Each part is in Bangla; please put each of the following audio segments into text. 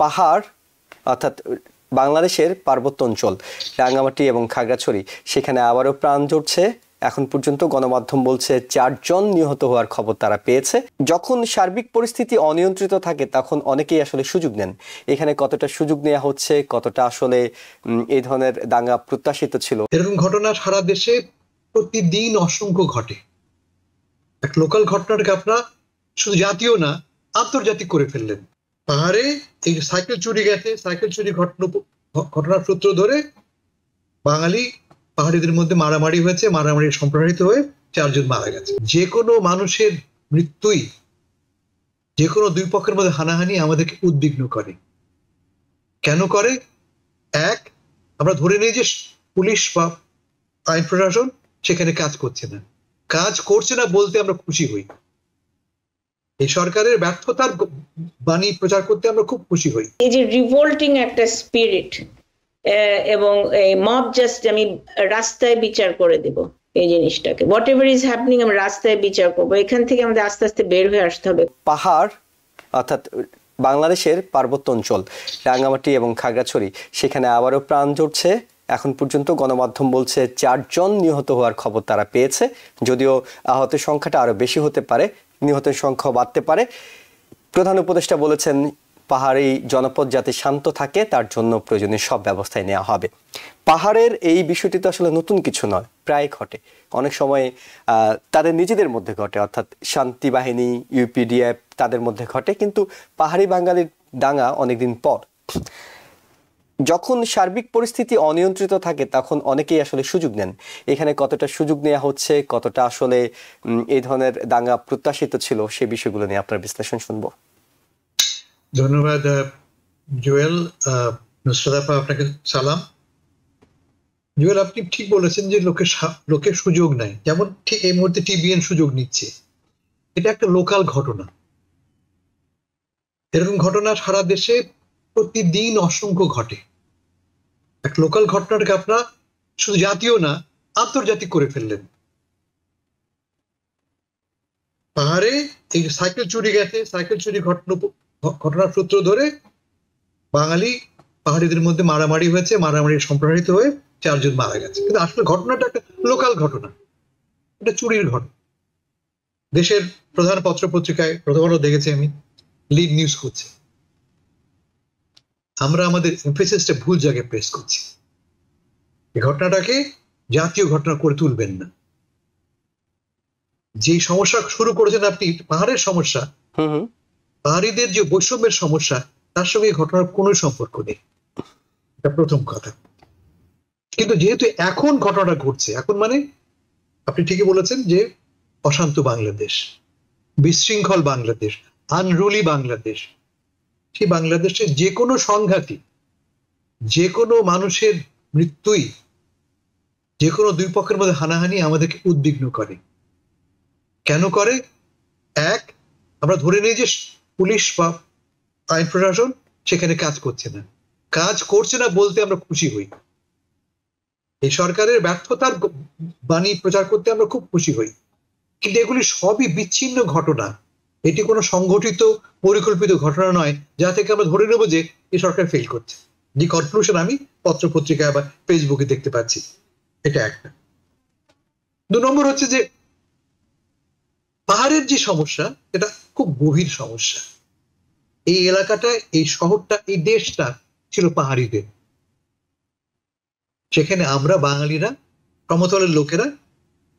পাহাড় অর্থাৎ বাংলাদেশের পার্বত্য অঞ্চল রাঙ্গামাটি এবং খাগড়াছড়ি সেখানে আবারও প্রাণ জড়ছে। এখন পর্যন্ত গণমাধ্যম বলছে 4 জন নিহত হওয়ার খবর তারা পেয়েছে। যখন সার্বিক পরিস্থিতি অনিয়ন্ত্রিত থাকে তখন অনেকেই আসলে সুযোগ নেন। এখানে কতটা সুযোগ নেওয়া হচ্ছে, কতটা আসলে এই ধরনের দাঙ্গা প্রত্যাশিত ছিল? এরকম ঘটনা সারা দেশে প্রতিদিন অসংখ্য ঘটে। এক লোকাল ঘটনাটাকে আপনারা শুধু জাতীয় না আন্তর্জাতিক করে ফেললেন। পাহাড়ে এই সাইকেল চুরি গেছে, সাইকেল চুরি ঘটনার সূত্র ধরে বাঙালি পাহাড়িদের মধ্যে মারামারি হয়েছে, মারামারি সম্প্রসারিত হয়ে 4 জন মারা গেছে। যে কোনো মানুষের মৃত্যুই, যে কোনো দুই পক্ষের মধ্যে হানাহানি আমাদেরকে উদ্বিগ্ন করে। কেন করে? এক, আমরা ধরে নিই যে পুলিশ বা আইন প্রশাসন সেখানে কাজ করছে না। কাজ করছে না বলতে আমরা খুশি হই। এই সরকারের ব্যর্থতার বাণী প্রচার করতে আমরা খুব খুশি হই। এই যে রিভোল্টিং একটা স্পিরিট এবং মব জাস্ট আমি রাস্তায় বিচার করে দেব এই জিনিসটাকে, হোয়াট এভার ইজ হ্যাপনিং আমি রাস্তায় বিচার করবো, এখান থেকে আমাদের আস্তে আস্তে বের হয়ে আসতে হবে। পাহাড় অর্থাৎ বাংলাদেশের পার্বত্য অঞ্চল রাঙ্গামাটি এবং খাগড়াছড়ি সেখানে আবারও প্রাণ জড়ছে। এখন পর্যন্ত গণমাধ্যম বলছে 4 জন নিহত হওয়ার খবর তারা পেয়েছে, যদিও আহতের সংখ্যাটা আরো বেশি হতে পারে, নিহতের সংখ্যা বাড়তে পারে। প্রধান উপদেষ্টা বলেছেন পাহাড়ি জনপদ যাতে শান্ত থাকে তার জন্য প্রয়োজনীয় সব ব্যবস্থাই নেওয়া হবে। পাহাড়ের এই বিষয়টি তো আসলে নতুন কিছু নয়, প্রায় ঘটে, অনেক সময় তাদের নিজেদের মধ্যে ঘটে, অর্থাৎ শান্তি বাহিনী ইউপিডিএফ তাদের মধ্যে ঘটে, কিন্তু পাহাড়ি বাঙালির দাঙ্গা অনেকদিন পর। যখন সার্বিক পরিস্থিতি অনিয়ন্ত্রিত থাকে তখন অনেকেই আসলে সুযোগ নেন। এখানে কতটা সুযোগ নেওয়া হচ্ছে, কতটা আসলে এই ধরনের দাঙ্গা প্রত্যাশিত ছিল, সেই বিষয়গুলো নিয়ে আপনার বিশ্লেষণ শুনবো। ধন্যবাদ জুয়েল। নুসরাত আপা, আপনাকে সালাম। জুয়েল, আপনি ঠিক বলেছেন যে লোকের সুযোগ নেয়, যেমন ঠিক এই মুহূর্তে টিবিএন সুযোগ নিচ্ছে। এটা একটা লোকাল ঘটনা। এরকম ঘটনা সারা দেশে প্রতিদিন অসংখ্য ঘটে। এক লোকাল ঘটনাটাকে আপনারা শুধু জাতীয় না আন্তর্জাতিক করে ফেললেন। পাহাড়ে এই সাইকেল চুরি গেছে, সাইকেল চুরি ঘটনার সূত্র ধরে বাঙালি পাহাড়িদের মধ্যে মারামারি হয়েছে, মারামারি সম্প্রসারিত হয়ে 4 জন মারা গেছে। কিন্তু আসলে ঘটনাটা একটা লোকাল ঘটনা, এটা চুরির ঘটনা। দেশের প্রধান পত্র পত্রিকায় প্রথমবার দেখেছি আমি, লিড নিউজ করছে। আমরা আমাদের এমফেসিসটা ভুল জায়গায় প্রেস করছি। এই ঘটনাটাকে জাতীয় ঘটনা করে তুলবেন না। যে সমস্যা শুরু করেছেন আপনি, পাহাড়ের সমস্যা, পাহাড়িদের যে বৈষম্যের সমস্যা, তার সঙ্গে এই ঘটনার কোনো সম্পর্ক নেই। এটা প্রথম কথা। কিন্তু যেহেতু এখন ঘটনাটা ঘটছে, এখন মানে আপনি ঠিকই বলেছেন যে অশান্ত বাংলাদেশ, বিশৃঙ্খল বাংলাদেশ, আনরুলি বাংলাদেশ, সেই বাংলাদেশে যে কোনো সংঘাতই, যে কোনো মানুষের মৃত্যুই, যে কোনো দুই পক্ষের মধ্যে হানাহানি আমাদেরকে উদ্বিগ্ন করে। কেন করে? এক, আমরা ধরে নিই যে পুলিশ বা আইন প্রশাসন সেখানে কাজ করছে না। কাজ করছে না বলতে আমরা খুশি হই। এই সরকারের ব্যর্থতার বাণী প্রচার করতে আমরা খুব খুশি হই। কিন্তু এগুলি সবই বিচ্ছিন্ন ঘটনা। এটি কোনো সংগঠিত পরিকল্পিত ঘটনা নয় যা থেকে আমরা ধরে নেব যে এই সরকার ফেল করছে। যে কনক্লুশন আমি পত্র পত্রিকায় বা ফেসবুকে দেখতে পাচ্ছি, এটা একটা। 2 নম্বর হচ্ছে যে পাহাড়ের যে সমস্যা, এটা খুব গভীর সমস্যা। এই এলাকাটা, এই শহরটা, এই দেশটা ছিল পাহাড়িদের। সেখানে আমরা বাঙালিরা, সমতলের লোকেরা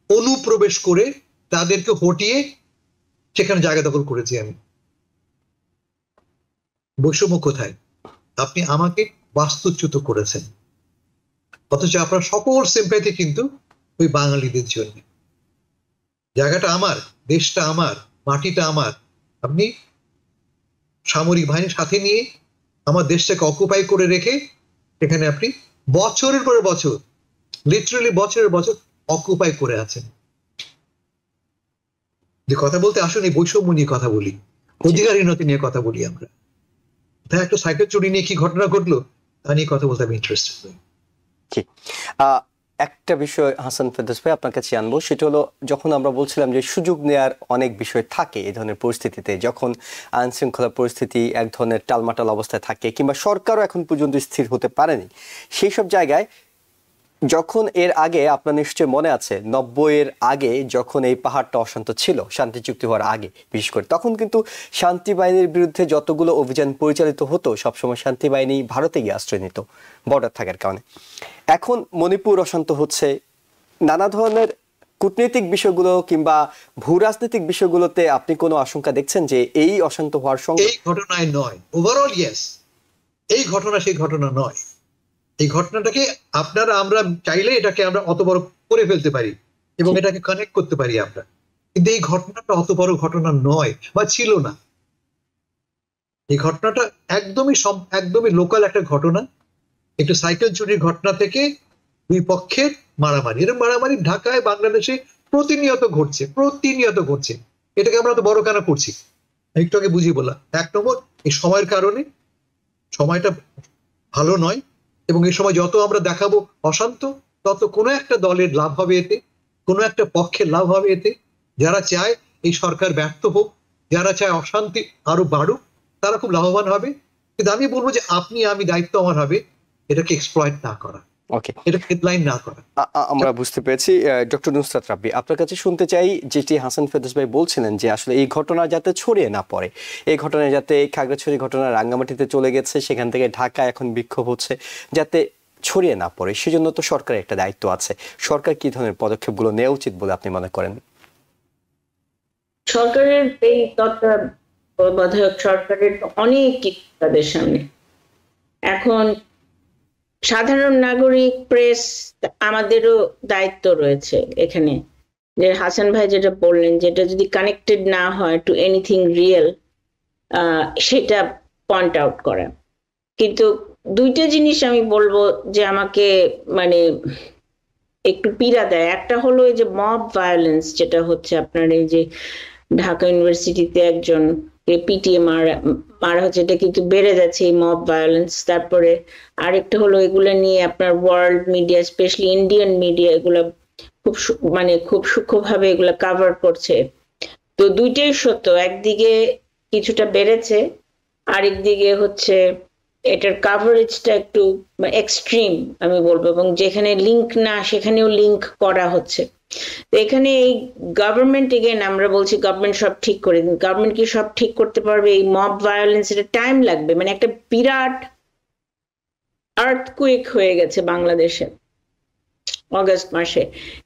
অনুপ্রবেশ করে তাদেরকে হটিয়ে সেখানে জায়গা দখল করেছি আমি। বৈষম্য কোথায়? আপনি আমাকে বাস্তুচ্যুত করেছেন, অথচ আপনার সকল সিম্প্যাথি কিন্তু ওই বাঙালিদের জন্য। জায়গাটা আমার, দেশটা আমার, মাটিটা আমার। আপনি সামরিক বাহিনীর সাথে নিয়ে আমার দেশটাকে অকুপাই করে রেখে এখানে আপনি বছরের পর বছর, লিটারালি বছরের বছর অকুপাই করে আছেন। যে কথা বলতে আসুন, এই বৈষম্য নিয়ে কথা বলি, অধিকারহীনতা নিয়ে কথা বলি আমরা। তাই একটা সাইকেল চুরি নিয়ে কি ঘটনা ঘটলো তা নিয়ে কথা বলতে আমি ইন্টারেস্টেড নই। একটা বিষয় হাসান ফেরদৌস ভাই আপনার কাছে আনবো, সেটা হলো যখন আমরা বলছিলাম যে সুযোগ নেয়ার অনেক বিষয় থাকে এই ধরনের পরিস্থিতিতে, যখন আইন শৃঙ্খলা পরিস্থিতি এক ধরনের টালমাটাল অবস্থায় থাকে কিংবা সরকারও এখন পর্যন্ত স্থির হতে পারেনি, সেই সব জায়গায় যখন এর আগে আপনার নিশ্চয় মনে আছে 90-এর আগে যখন এই পাহাড়টা অশান্ত ছিল শান্তি চুক্তি হওয়ার আগে বিশেষ করে, তখন কিন্তু শান্তি বাহিনীর বিরুদ্ধে যতগুলো অভিযান পরিচালিত হতো সবসময় শান্তি বাহিনী ভারতে গিয়ে আশ্রয় নিত বর্ডার থাকার কারণে। এখন মণিপুর অশান্ত হচ্ছে, নানা ধরনের কূটনৈতিক বিষয়গুলো কিংবা ভূ রাজনৈতিক বিষয়গুলোতে আপনি কোনো আশঙ্কা দেখছেন যে এই অশান্ত হওয়ার সঙ্গে? এই ঘটনায় নয়, ওভারঅল ইয়েস, এই ঘটনা সেই ঘটনা নয়। এই ঘটনাটাকে আমরা চাইলে এটাকে আমরা অত বড় করে ফেলতে পারি এবং এটাকে কানেক্ট করতে পারি আমরা, কিন্তু এই ঘটনাটা অত বড় ঘটনা নয় বা ছিল না। এই ঘটনাটা একদমই লোকাল একটা ঘটনা, একটু সাইকেল চুরির ঘটনা থেকে দুই পক্ষের মারামারি। এরকম মারামারি ঢাকায় বাংলাদেশে প্রতিনিয়ত ঘটছে। এটাকে আমরা তো বড় কেন করছি? একটু আগে বুঝিয়ে বললাম, 1 নম্বর এই সময়ের কারণে, সময়টা ভালো নয়, এবং এই সময় যত আমরা দেখাবো অশান্ত, তত কোনো একটা দলের লাভ হবে এতে, কোনো একটা পক্ষের লাভ হবে এতে। যারা চায় এই সরকার ব্যর্থ হোক, যারা চায় অশান্তি আরো বাড়ুক, তারা খুব লাভবান হবে। কিন্তু আমি বলবো যে আমি দায়িত্ব আমার হবে এটাকে এক্সপ্লয়েট না করা, এটা হেডলাইন না করা। আমরা বুঝতে পেরেছি। ডক্টর নুসরাত রাব্বি, আপনার কাছে শুনতে চাই যেটি হাসান ফেরদৌস ভাই বলছিলেন যে আসলে এই ঘটনা যাতে ছড়িয়ে না পড়ে, এই ঘটনা যাতে খাগড়াছড়ি ঘটনা রাঙ্গামাটিতে চলে গেছে, সেখান থেকে ঢাকা এখন বিক্ষোভ হচ্ছে, যাতে ছড়িয়ে না পড়ে সেজন্য তো সরকারের একটা দায়িত্ব আছে। সরকার কি ধরনের পদক্ষেপগুলো নেওয়া উচিত বলে আপনি মনে করেন? সরকারের এই তত্ত্বাবধায়ক সরকারের অনেক কিছু তাদের সামনে। এখন সাধারণ নাগরিক, প্রেস, আমাদেরও দায়িত্ব রয়েছে এখানে, যে হাসান ভাই যেটা বললেন, যেটা যদি কানেক্টেড না হয় টু এনিথিং রিয়েল, সেটা পয়েন্ট আউট করা। কিন্তু দুইটা জিনিস আমি বলবো যে আমাকে মানে একটু পীড়া দেয়। একটা হলো এই যে মব ভায়োলেন্স, যেটা হচ্ছে আপনার এই যে ঢাকা ইউনিভার্সিটিতে একজন পিটিএ মারা হচ্ছে, এটা কিন্তু বেড়ে যাচ্ছে এই মব ভায়োলেন্স। তারপরে আরেকটা হলো এগুলো নিয়ে আপনার world media, specially Indian media, এগুলো খুব সূক্ষ্মভাবে এগুলো কাভার করছে। তো দুইটাই সত্য, একদিকে কিছুটা বেড়েছে, আরেকদিকে হচ্ছে এটার কাভারেজটা একটু এক্সট্রিম আমি বলবো, এবং যেখানে লিঙ্ক না সেখানেও লিঙ্ক করা হচ্ছে। তো এখানে এই গভর্নমেন্ট, এগেন আমরা বলছি গভর্নমেন্ট সব ঠিক করে দিন, গভর্নমেন্ট কি সব ঠিক করতে পারবে? এই মব ভায়োলেন্স, এটা টাইম লাগবে। একটা বিরাট আর্থকুয়েক হয়ে গেছে বাংলাদেশে অগাস্ট মাসে,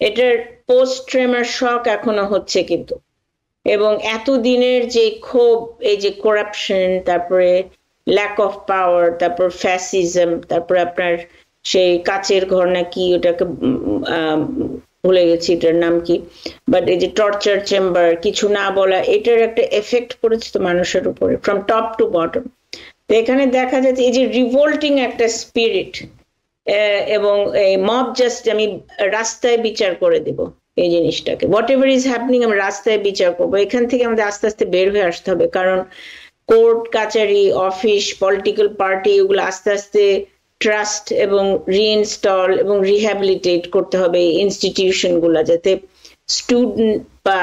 এটার পোস্ট ট্রেমার শক এখনো হচ্ছে কিন্তু। এবং এতদিনের যে ক্ষোভ, এই যে করাপশন, তারপরে ল্যাক অফ পাওয়ার, তারপর ফ্যাসিজম, তারপর আপনার সেই কাচের ঘর নাকি, ওটাকে ভুলে গেছি এটার নাম কি, বাট এই যে টর্চার চেম্বার, কিছু না বলা, এটার একটা এফেক্ট পড়েছে তো মানুষের উপরে ফ্রম টপ টু বটম। তো এখানে দেখা যাচ্ছে এই যে রিভোল্টিং একটা স্পিরিট, এবং এই মব জাস্ট আমি রাস্তায় বিচার করে দেব এই জিনিসটাকে, হোয়াট এভার ইজ হ্যাপনিং আমি রাস্তায় বিচার করবো। এখান থেকে আমাদের আস্তে আস্তে বের হয়ে আসতে হবে, কারণ কোর্ট কাচারি, অফিস, পলিটিক্যাল পার্টি, এগুলো আস্তে আস্তে ট্রাস্ট এবং রিইনস্টল এবং রিহ্যাবিলিটেট করতে হবে এই ইনস্টিটিউশন গুলা, যাতে স্টুডেন্ট বা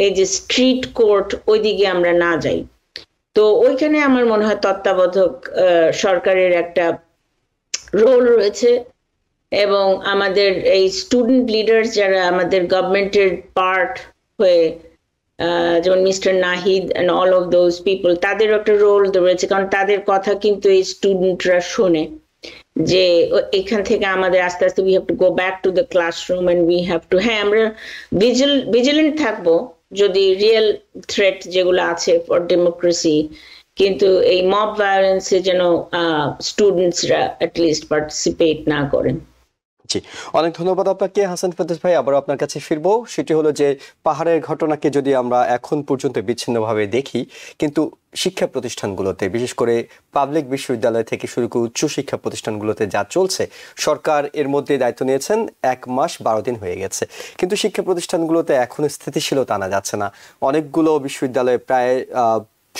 এই যে স্ট্রিট কোর্ট ওইদিকে আমরা না যাই। তো ওইখানে আমার মনে হয় তত্ত্বাবধায়ক সরকারের একটা রোল রয়েছে, এবং আমাদের এই স্টুডেন্ট লিডার্স যারা আমাদের গভর্নমেন্টের পার্ট হয়ে, যেমন mister Nahid and all of those people, তাদের একটা রোল রয়েছে, কারণ তাদের কথা কিন্তু এই স্টুডেন্টরা শোনে, যে এখান থেকে আমাদের আস্তে আস্তে we have to go back to the classroom and we have to, হ্যাঁ আমরা ভিজিলেন্ট থাকবো যদি রিয়েল থ্রেট যেগুলো আছে ফর ডেমোক্রেসি, কিন্তু এই মব ভায়োলেন্সে যেন স্টুডেন্টসরা অ্যাটলিস্ট পার্টিসিপেট না করেন। জি, অনেক ধন্যবাদ আপনাকে হাসান ফেরদৌস ভাই। আবার আপনার কাছে ফিরবো, সেটি হলো যে পাহাড়ের ঘটনাকে যদি আমরা এখন পর্যন্ত বিচ্ছিন্নভাবে দেখি, কিন্তু শিক্ষা প্রতিষ্ঠানগুলোতে, বিশেষ করে পাবলিক বিশ্ববিদ্যালয় থেকে শুরু করে উচ্চ শিক্ষা প্রতিষ্ঠানগুলোতে যা চলছে, সরকার এর মধ্যে দায়িত্ব নিয়েছেন 1 মাস 12 দিন হয়ে গেছে, কিন্তু শিক্ষা প্রতিষ্ঠানগুলোতে এখনো স্থিতিশীলতা আনা যাচ্ছে না। অনেকগুলো বিশ্ববিদ্যালয়ে প্রায়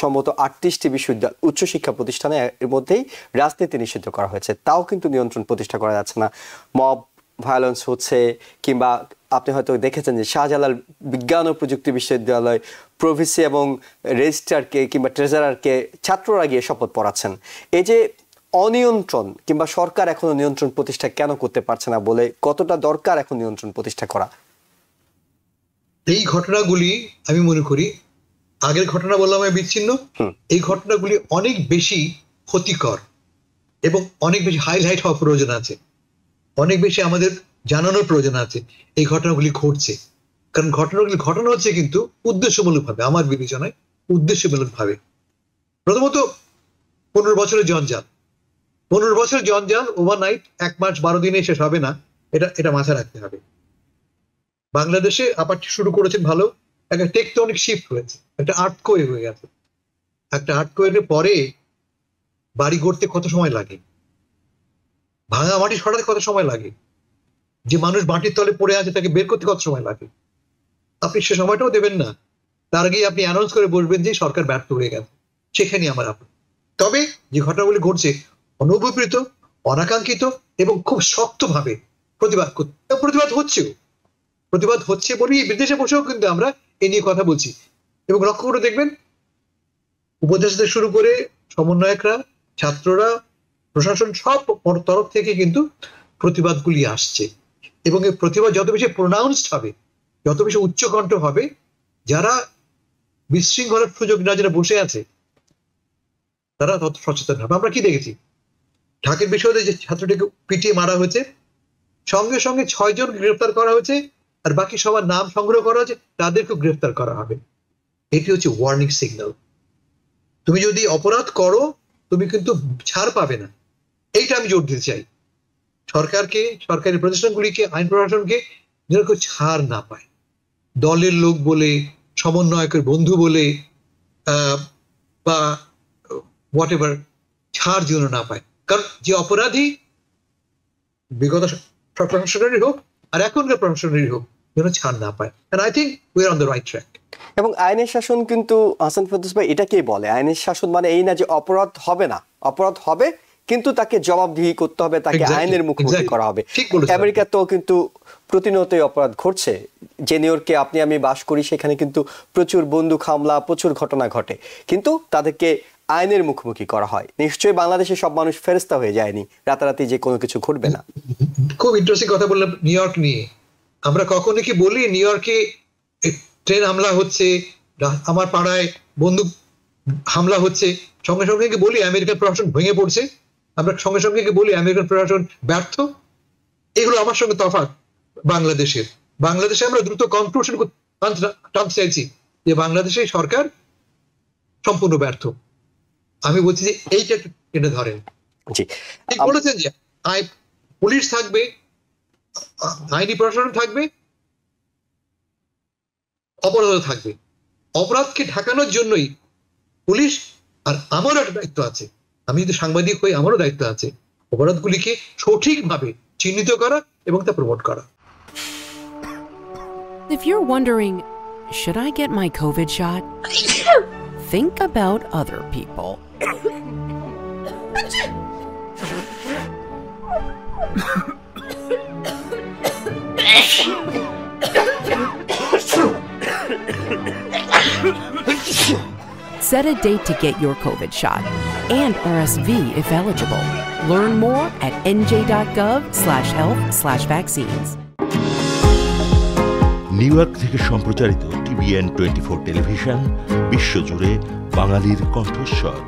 সম্ভবত 38টি বিশ্ববিদ্যালয় উচ্চ শিক্ষা প্রতিষ্ঠানে এর মধ্যেই রাজনীতি নিষিদ্ধ করা হয়েছে, তাও কিন্তু নিয়ন্ত্রণ প্রতিষ্ঠা করা যাচ্ছে না। মব ভায়োলেন্স হচ্ছে, কিংবা আপনি হয়তো দেখেছেন যে শাহজালাল বিজ্ঞান ও প্রযুক্তি বিশ্ববিদ্যালয় প্রভিসি এবং রেজিস্ট্রারকে কিংবা ট্রেজারারকে ছাত্ররা গিয়ে শপথ পড়াচ্ছেন। এই যে অনিয়ন্ত্রণ কিংবা সরকার এখনো নিয়ন্ত্রণ প্রতিষ্ঠা কেন করতে পারছে না, বলে কতটা দরকার এখন নিয়ন্ত্রণ প্রতিষ্ঠা করা? এই ঘটনাগুলি আমি মনে করি, আগের ঘটনা বললাম আমি বিচ্ছিন্ন, এই ঘটনাগুলি অনেক বেশি ক্ষতিকর এবং অনেক বেশি হাইলাইট হওয়ার প্রয়োজন আছে, অনেক বেশি আমাদের জানানোর প্রয়োজন আছে। এই ঘটনাগুলি ঘটছে কারণ ঘটনাগুলি ঘটনা হচ্ছে কিন্তু উদ্দেশ্যমূলকভাবে, আমার বিবেচনায় উদ্দেশ্যমূলকভাবে। প্রথমত 15 বছরের জঞ্জাল, 15 বছরের জঞ্জাল ওভারনাইট 1 মাস 12 দিনে শেষ হবে না, এটা মাথায় রাখতে হবে। বাংলাদেশে আপাতত শুরু করেছেন ভালো, একটা টেকটনিক শিফট হয়েছে, একটা আর্থকোয়েক হয়ে গেছে। একটা আর্থকোয়েকের পরে বাড়ি গড়তে কত সময় লাগে, ভাঙা মাটি সরাতে কত সময় লাগে, যে মানুষ মাটির তলে পড়ে আছে তাকে বের করতে কত সময় লাগে, আপনি সে সময়টাও দেবেন না। তার আগে আপনি অ্যানাউন্স করে বলবেন যে সরকার ব্যর্থ হয়ে গেছে, সেখানেই আমার আপনি। তবে যে ঘটনাগুলি ঘটছে অনভিপ্রেত, অনাকাঙ্ক্ষিত এবং খুব শক্তভাবে প্রতিবাদ হচ্ছে বলেই বিদেশে বসেও কিন্তু আমরা এ নিয়ে কথা বলছি। এবং লক্ষ্য করে দেখবেন, উপদেষ্টাদের শুরু করে সমন্বয়করা, ছাত্ররা, প্রশাসন সব তরফ থেকে কিন্তু প্রতিবাদগুলি আসছে। এবং এই প্রতিবাদ যত বেশি প্রোনাউন্সড হবে, যত বেশি উচ্চকণ্ঠ হবে, যারা বিশৃঙ্খলার সুযোগ না যারা বসে আছে তারা তত সচেতন হবে। আমরা কি দেখেছি, ঢাকের বিষয়ে যে ছাত্রটিকে পিটিয়ে মারা হয়েছে, সঙ্গে সঙ্গে 6 জন গ্রেফতার করা হয়েছে, আর বাকি সবার নাম সংগ্রহ করা হয়েছে, তাদেরকে গ্রেফতার করা হবে। এটি হচ্ছে ওয়ার্নিং সিগন্যাল। তুমি যদি অপরাধ করো তুমি কিন্তু ছাড় পাবে না, এইটা আমি জোর দিতে চাই। সরকারকে, সরকারি প্রতিষ্ঠানগুলিকে, আইন প্রশাসনকে যেন কেউ ছাড় না পায়, দলের লোক বলে, সমন্বয়কের বন্ধু বলে বা হোয়াট এভার, ছাড় যেন না পায়। কারণ যে অপরাধী বিগত প্রশাসনেরই হোক আর এখনকার প্রশাসনেরই হোক, যেন ছাড় না পায়। And I think we are on the right track. এবং আইনের শাসন কিন্তু হাসান ফেরদৌস ভাই এটাকেই বলে। আইনের শাসন মানে এই না যে অপরাধ হবে না, অপরাধ হবে কিন্তু তাকে জবাবদিহি করতে হবে, তাকে আইনের মুখোমুখি করা হবে। আমেরিকাতেও কিন্তু প্রতিনিয়তই অপরাধ ঘটছে। যে নিউ ইয়র্কে আপনি আমি বাস করি, সেখানে কিন্তু প্রচুর বন্দুক হামলা, প্রচুর ঘটনা ঘটে, কিন্তু তাদেরকে আইনের মুখোমুখি করা হয়। নিশ্চয়ই বাংলাদেশে সব মানুষ ফেরেশতা হয়ে যায়নি, রাতারাতি যে কোনো কিছু ঘটবে না। খুব ইন্টারেস্টিং কথা বললাম নিউ ইয়র্ক নিয়ে। আমরা কখনো কি বলি নিউ ইয়র্কে ট্রেন হামলা হচ্ছে, আমার পাড়ায় বন্দুক হামলা হচ্ছে, সঙ্গে সঙ্গে কি বলি আমেরিকান প্রশাসন ভেঙে পড়ছে? আমরা সঙ্গে সঙ্গে কি বলি আমেরিকান প্রশাসন ব্যর্থ? এগুলো আমার সঙ্গে তফাৎ বাংলাদেশে আমরা দ্রুত কনক্লুশন টানতে চাইছি যে বাংলাদেশের সরকার সম্পূর্ণ ব্যর্থ। আমি বলছি যে এইটা টেনে ধরেন। ঠিক বলেছেন যে পুলিশ থাকবে, আইনি প্রশাসন থাকবে, অপরাধ থাকবে। অপরাধকে ঢাকানোর জন্যই পুলিশ, আর আমারও একটা দায়িত্ব আছে, আমি যদি সাংবাদিক হই আমারও দায়িত্ব আছে অপরাধগুলিকে সঠিকভাবে চিহ্নিত করা এবং তা প্রমোট করা। If you're wondering, should I get my COVID shot? Think about other people. Set a date to get your COVID shot and RSV if eligible. Learn more at nj.gov/health/vaccines. New York থেকে সম্প্রচারিত TVN 24 টেলিভিশন বিশ্বজুড়ে বাঙালির কণ্ঠস্বর।